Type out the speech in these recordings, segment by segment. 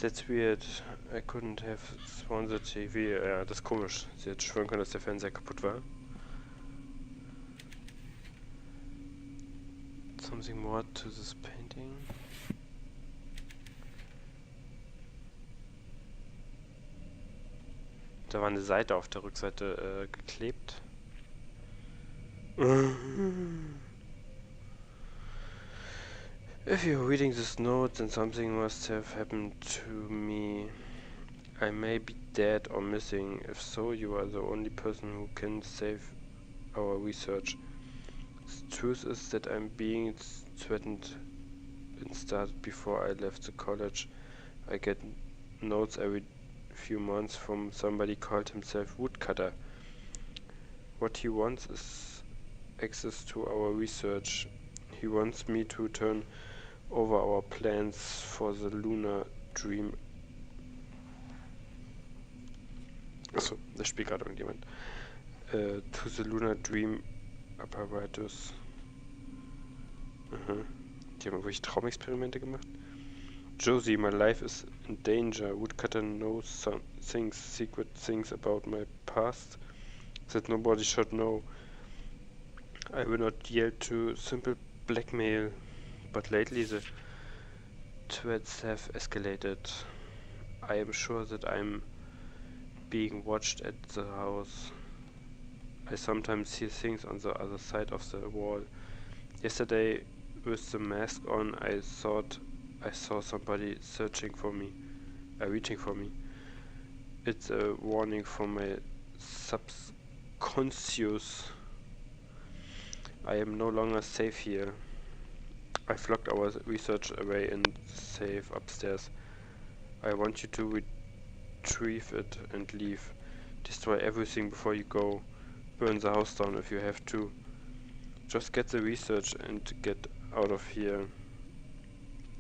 That's weird. I couldn't have sworn the TV. Ja, das ist komisch. Sie hätte schwören können, dass der Fernseher kaputt war. Something more to this painting. Da war eine Seite auf der Rückseite geklebt. If you're reading this note, then something must have happened to me. I may be dead or missing. If so, you are the only person who can save our research. The truth is that I'm being threatened and started before I left the college. I get notes every few months from somebody called himself Woodcutter. What he wants is access to our research. He wants me to turn over our plans for the lunar dream. Achso, das spielt gerade irgendjemand. To the lunar dream apparatus. Die haben wirklich Traumexperimente gemacht. Josie, my life is in danger. Woodcutter knows some things, secret things about my past that nobody should know. I will not yield to simple blackmail, but lately the threats have escalated. I am sure that I'm being watched at the house. I sometimes see things on the other side of the wall. Yesterday, with the mask on, I thought I saw somebody searching for me, reaching for me. It's a warning from my subconscious. I am no longer safe here. I've locked our research away in the safe upstairs. I want you to retrieve it and leave. Destroy everything before you go. Burn the house down if you have to. Just get the research and get out of here.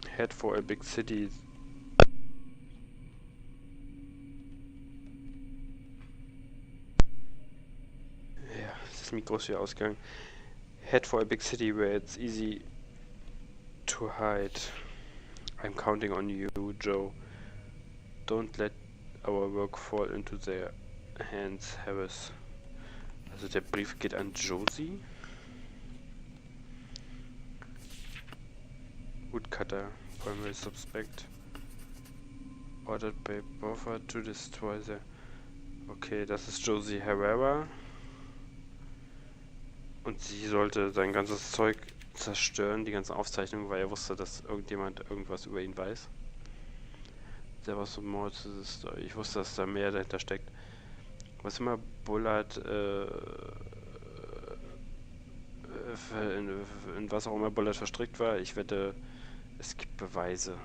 Head for a big city. Ja, das Mikro ist wieder ausgegangen. Head for a big city where it's easy to hide. I'm counting on you, Joe. Don't let our work fall into their hands, Harris. Also der Brief geht an Josie. Woodcutter, primary suspect. Ordered by Boffer to destroy the... Okay, das ist Josie Herrera. Und sie sollte sein ganzes Zeug zerstören, die ganzen Aufzeichnungen, weil er wusste, dass irgendjemand irgendwas über ihn weiß. Der war so more to the story. Ich wusste, dass da mehr dahinter steckt. Was immer Bullard in was auch immer Bullard verstrickt war, ich wette, es gibt Beweise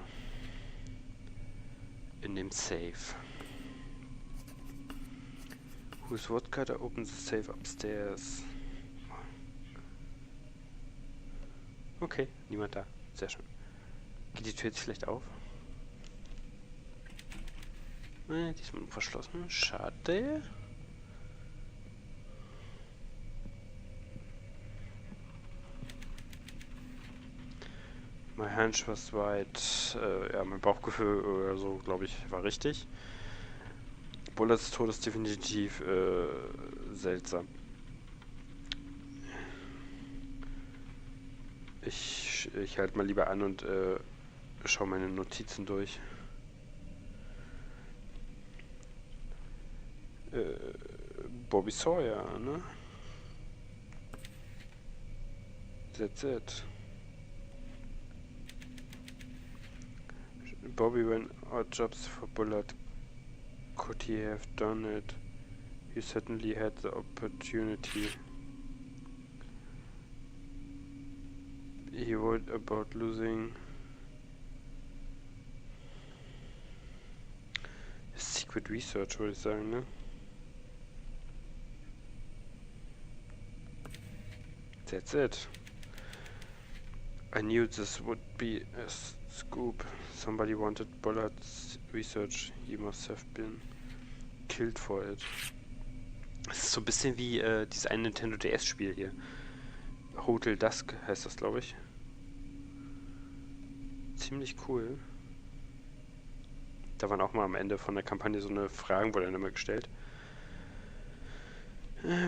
in dem Safe. Who's Woodcutter opens the safe upstairs? Okay, niemand da. Sehr schön. Geht die Tür jetzt vielleicht auf? Diesmal verschlossen. Schade. My hunch was right. Ja, mein Bauchgefühl oder so, glaube ich, war richtig. Bullards Tod ist definitiv seltsam. Ich halte mal lieber an und schaue meine Notizen durch. Bobby Sawyer, ne? That's it. Bobby ran odd jobs for Bullard. Could he have done it? He certainly had the opportunity. He worried about losing his secret research, würde ich sagen, ne? That's it. I knew this would be a scoop. Somebody wanted Bullard's research. He must have been killed for it. Es ist so ein bisschen wie dieses eine Nintendo DS-Spiel hier. Hotel Dusk heißt das, glaube ich. Ziemlich cool. Da waren auch mal am Ende von der Kampagne so eine Fragen, wurde dann immer gestellt.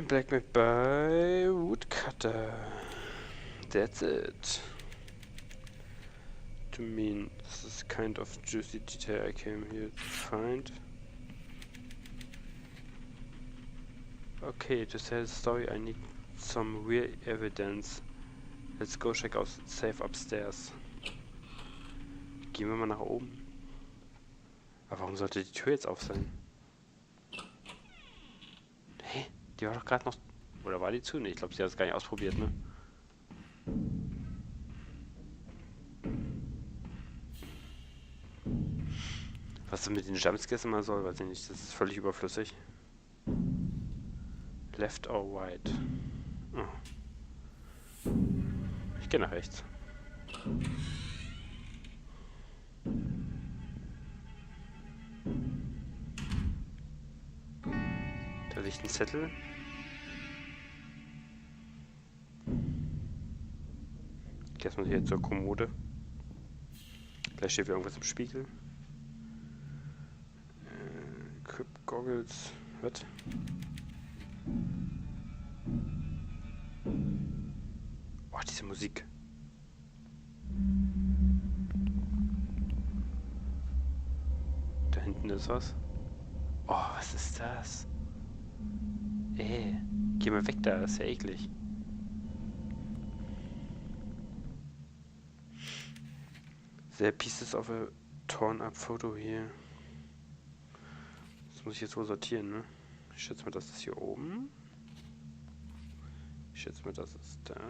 Black Myth by Woodcutter. That's it. To mean, this is kind of juicy detail I came here to find. Okay, to tell the story I need some real evidence. Let's go check out the safe upstairs. Gehen wir mal nach oben. Aber warum sollte die Tür jetzt auf sein? Hä? Die war doch gerade noch... Oder war die zu? Ne, ich glaube, sie hat es gar nicht ausprobiert, ne? Was das mit den Jumpscares immer soll, weiß ich nicht. Das ist völlig überflüssig. Left or right? Oh. Ich gehe nach rechts. Da liegt ein Zettel. Ich gehe erstmal hier zur Kommode. Gleich steht wieder irgendwas im Spiegel. Equip Goggles. Was? Oh, diese Musik. Da hinten ist was. Oh, was ist das? Geh mal weg da, das ist ja eklig. There are pieces of a torn up photo here. Das muss ich jetzt wohl sortieren, ne? Ich schätze mal, das ist hier oben. Ich schätze mal, das ist da.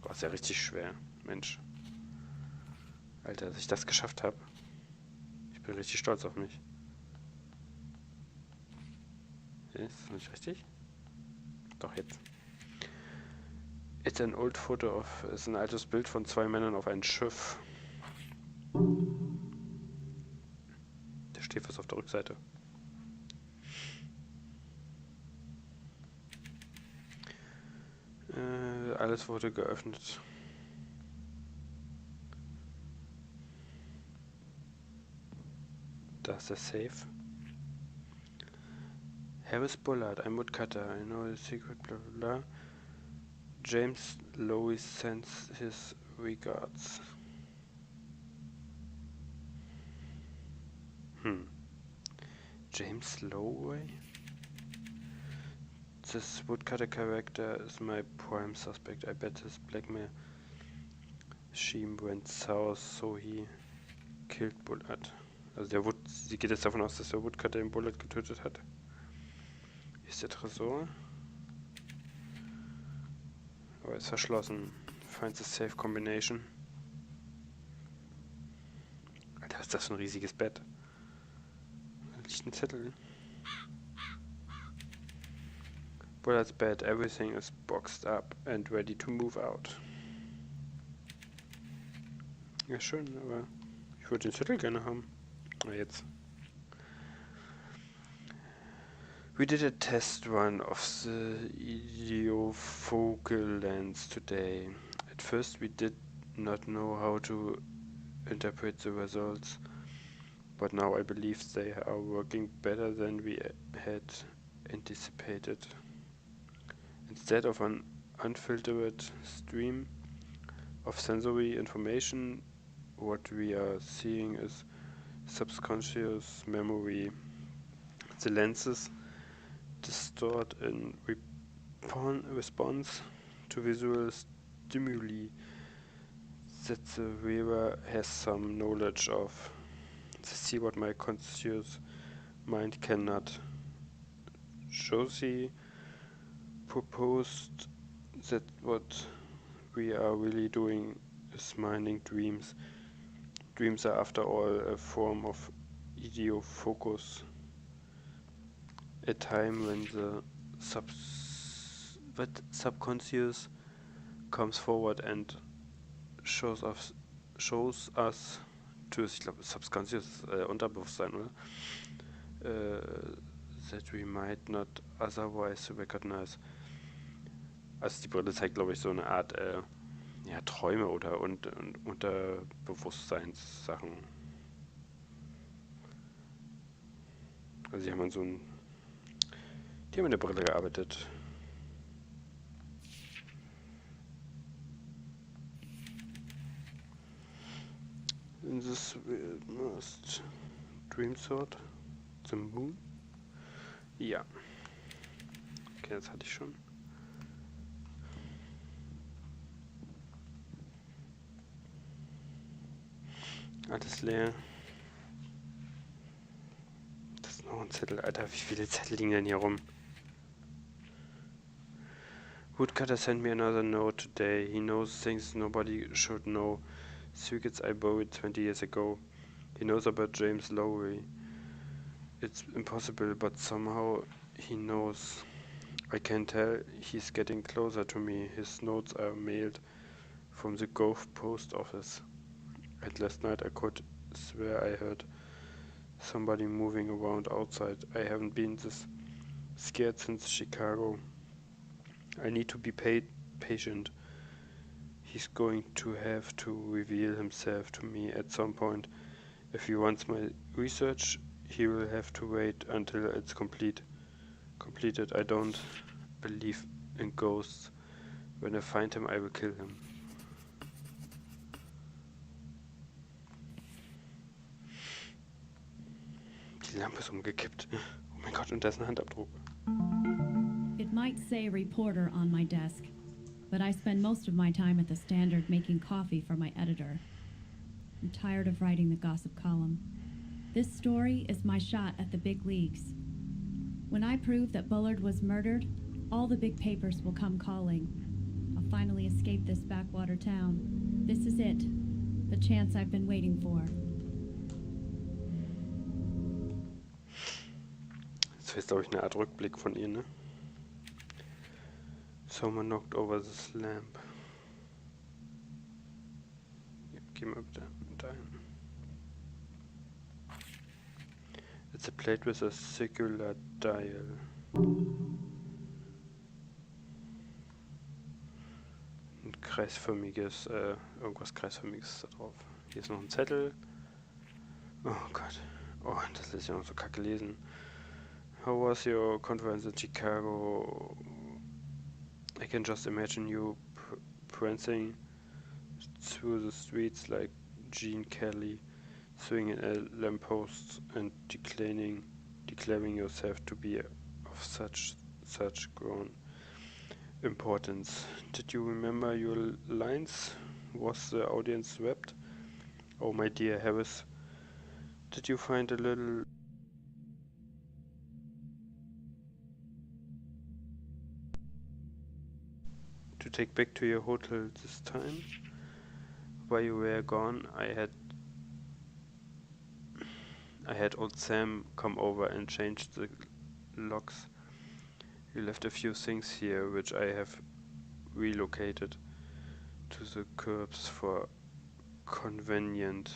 Boah, ist ja richtig schwer. Mensch. Alter, dass ich das geschafft habe. Ich bin richtig stolz auf mich. Ist das nicht richtig? Doch, jetzt. It's an old photo of... ist ein altes Bild von zwei Männern auf einem Schiff. Da steht was auf der Rückseite. Alles wurde geöffnet. Da ist der Safe. Harris Bullard, I'm woodcutter. I know the secret, bla bla bla. James Lowy sends his regards. James Lowy? This woodcutter character is my prime suspect. I bet his blackmail scheme went south, so he killed Bullard. Also sie geht jetzt davon aus, dass der Woodcutter den Bullard getötet hat. Hier ist der Tresor. Aber ist verschlossen. Find the safe combination. Alter, was ist das für ein riesiges Bett? Da liegt ein Zettel. Bullard's bed. Everything is boxed up and ready to move out. Ja, schön, aber ich würde den Zettel gerne haben. Na jetzt. We did a test run of the idiofocal lens today. At first we did not know how to interpret the results, but now I believe they are working better than we had anticipated. Instead of an unfiltered stream of sensory information, what we are seeing is subconscious memory. The lenses distort in response to visual stimuli that the wearer has some knowledge of. They see what my conscious mind cannot. Josie proposed that what we are really doing is mining dreams. Dreams are, after all, a form of idiofocus. A time when the subconscious comes forward and shows us to, ich glaube, subconscious, Unterbewusstsein, oder? That we might not otherwise recognize. Also die Brille zeigt, glaube ich, so eine Art Träume oder Unterbewusstseinssachen. Also die haben an so ein... Die haben in der Brille gearbeitet. In this must dream sword the moon? Ja. Okay, das hatte ich schon. Alles leer. Das ist noch ein Zettel. Alter, wie viele Zettel liegen denn hier rum? Woodcutter sent me another note today. He knows things nobody should know. Secrets I buried 20 years ago. He knows about James Lowry. It's impossible, but somehow he knows. I can tell he's getting closer to me. His notes are mailed from the Gulf Post Office. And last night I could swear I heard somebody moving around outside. I haven't been this scared since Chicago. I need to be patient. He's going to have to reveal himself to me at some point. If he wants my research, he will have to wait until it's completed. I don't believe in ghosts. When I find him, I will kill him. Die Lampe ist umgekippt. Oh mein Gott, und da ist ein Handabdruck. It might say reporter on my desk, but I spend most of my time at the Standard making coffee for my editor. I'm tired of writing the gossip column. This story is my shot at the big leagues. When I prove that Bullard was murdered, all the big papers will come calling. I'll finally escape this backwater town. This is it, the chance I've been waiting for. Das ist, glaube ich, eine Art Rückblick von ihr, ne? Someone knocked over this lamp. Ja, geh mal bitte dahin. It's a plate with a circular dial. Ein kreisförmiges, irgendwas kreisförmiges ist da drauf. Hier ist noch ein Zettel. Oh Gott. Oh, das lässt sich auch so kacke lesen. How was your conference in Chicago? I can just imagine you prancing through the streets like Gene Kelly, swinging a lamppost and declaring yourself to be of such grown importance. Did you remember your lines? Was the audience wept? Oh my dear Harris, did you find a little to take back to your hotel this time? While you were gone, I had old Sam come over and change the locks. You left a few things here which I have relocated to the curbs for convenient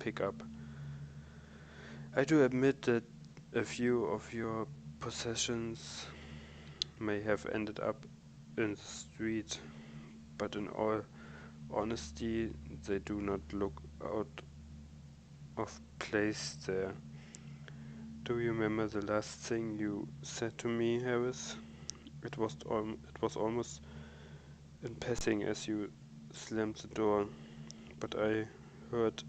pickup. I do admit that a few of your possessions may have ended up in the street, but in all honesty, they do not look out of place there. Do you remember the last thing you said to me, Harris? It was almost in passing as you slammed the door, but I heard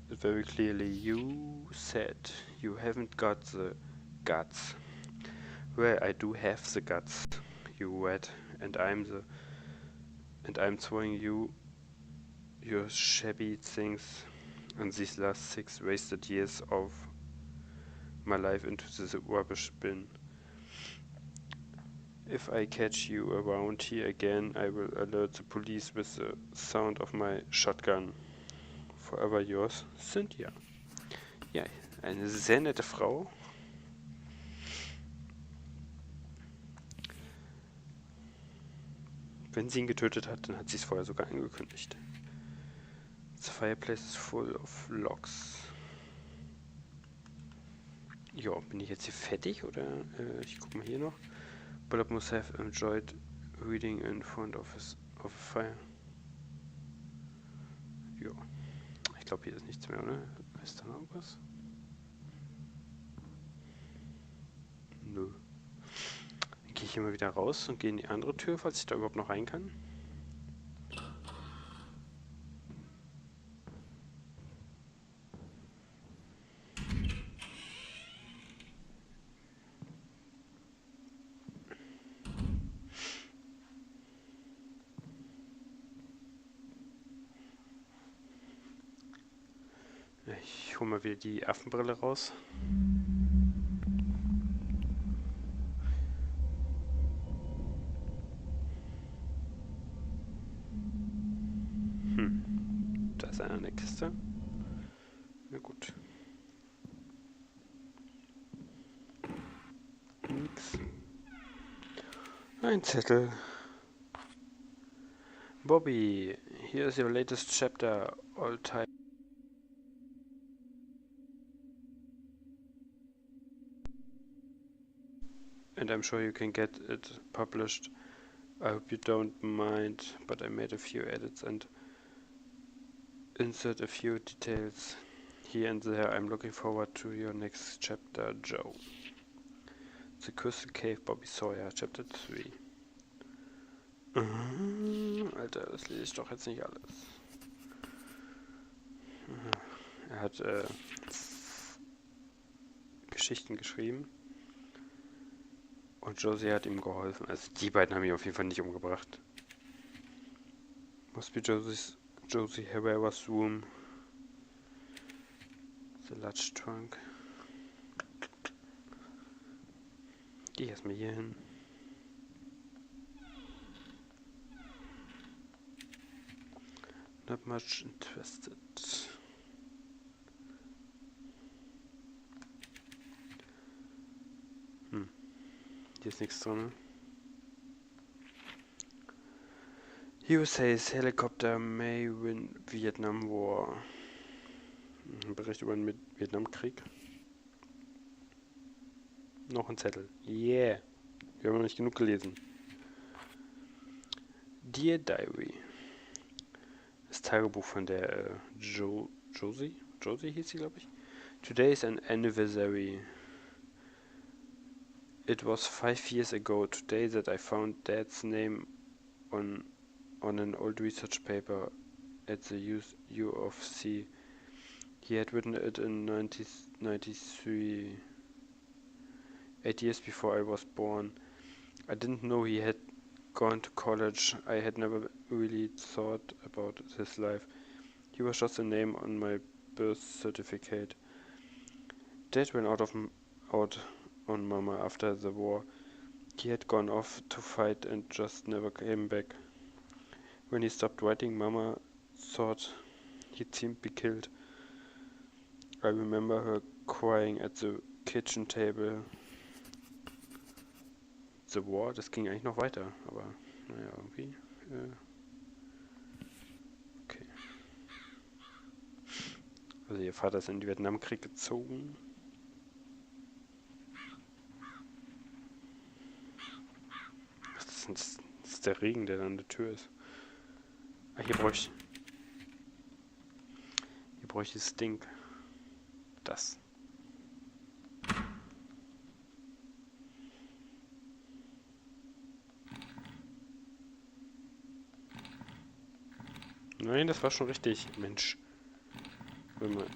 it very clearly. You said you haven't got the guts. Well, I do have the guts, you rat, and I'm throwing you your shabby things and these last 6 wasted years of my life into the rubbish bin. If I catch you around here again, I will alert the police with the sound of my shotgun. Forever yours, Cynthia. Ja, eine sehr nette Frau. Wenn sie ihn getötet hat, dann hat sie es vorher sogar angekündigt. The fireplace is full of logs. Ja, bin ich jetzt hier fertig oder? Ich guck mal hier noch. Bullard must have enjoyed reading in front of a fire. Ja, ich glaube hier ist nichts mehr, oder? Ist da noch was? hier mal wieder raus und gehe in die andere Tür, falls ich da überhaupt noch rein kann. Ich hole mal wieder die Affenbrille raus. Da ist einer in der Kiste. Na gut. Nix. Ein Zettel. Bobby, here's your latest chapter, all time. And I'm sure you can get it published. I hope you don't mind, but I made a few edits and insert a few details here and there. I'm looking forward to your next chapter, Joe. The Crystal Cave, Bobby Sawyer, Chapter 3. Alter, das lese ich doch jetzt nicht alles. Er hat Geschichten geschrieben. Und Josie hat ihm geholfen. Also die beiden haben ihn auf jeden Fall nicht umgebracht. Must be Josie Herrera's room. The large trunk. Geh erstmal hier hin. Not much interested. Hier ist nichts drin. USA's Helicopter may win Vietnam War. Ein Bericht über den Vietnamkrieg. Noch ein Zettel. Yeah. Wir haben noch nicht genug gelesen. Dear Diary. Das Tagebuch von der Josie? Josie hieß sie, glaube ich. Today is an anniversary. It was 5 years ago today that I found Dad's name on an old research paper at the U of C. He had written it in 1993, 8 years before I was born. I didn't know he had gone to college. I had never really thought about his life. He was just a name on my birth certificate. Dad went out on Mama after the war. He had gone off to fight and just never came back. When he stopped writing, Mama thought he'd seemed be killed. I remember her crying at the kitchen table. The war, das ging eigentlich noch weiter, aber naja, irgendwie. Okay. Also ihr Vater ist in den Vietnamkrieg gezogen. Das ist der Regen, der an der Tür ist. Ah, hier brauche ich das Ding. Das. Nein, das war schon richtig. Mensch. Wenn man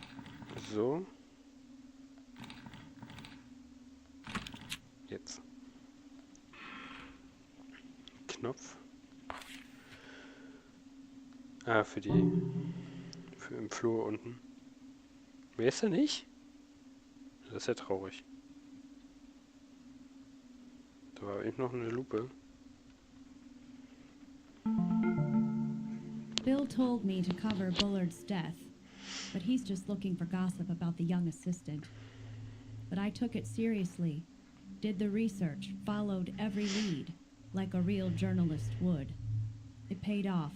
so. Jetzt. Knopf. Ah, für im Flur unten. Wer ist er nicht? Das ist ja traurig. Da war eben noch eine Lupe. Bill told me to cover Bullard's death, but he's just looking for gossip about the young assistant. But I took it seriously, did the research, followed every lead, like a real journalist would. It paid off.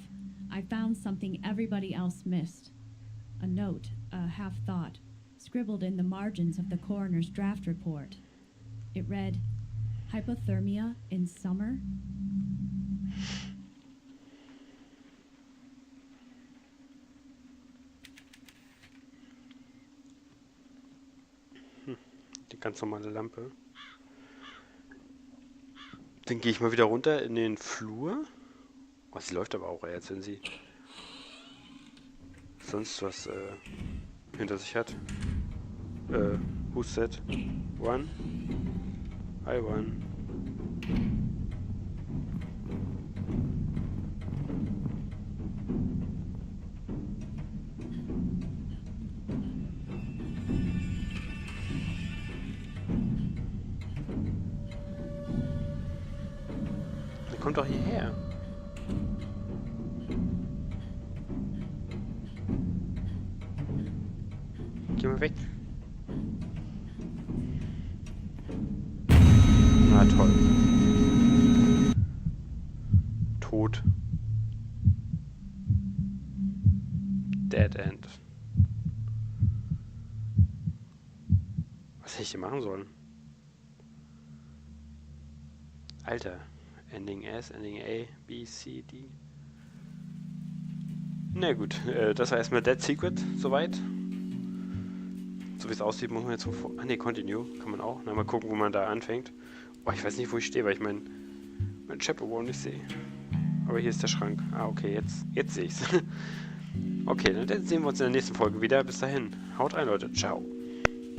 I found something everybody else missed. A note, a half-thought, scribbled in the margins of the coroner's draft report. It read, "Hypothermia in summer?" Die ganz normale Lampe. Dann gehe ich mal wieder runter in den Flur. Oh, sie läuft aber auch jetzt, wenn sie sonst was hinter sich hat. Who's that? One? I won. Der kommt doch hierher. Geh mal weg. Na toll. Tot. Dead End. Was hätte ich hier machen sollen? Alter. Ending S, Ending A, B, C, D. Na gut, das war erstmal Dead Secret, soweit. So wie es aussieht, muss man jetzt so ah ne, Continue, kann man auch. Na, mal gucken, wo man da anfängt. Oh, ich weiß nicht, wo ich stehe, weil ich mein Chapter Wall nicht sehe. Aber hier ist der Schrank. Ah, okay, jetzt sehe ich's. Okay, dann sehen wir uns in der nächsten Folge wieder. Bis dahin. Haut rein, Leute. Ciao.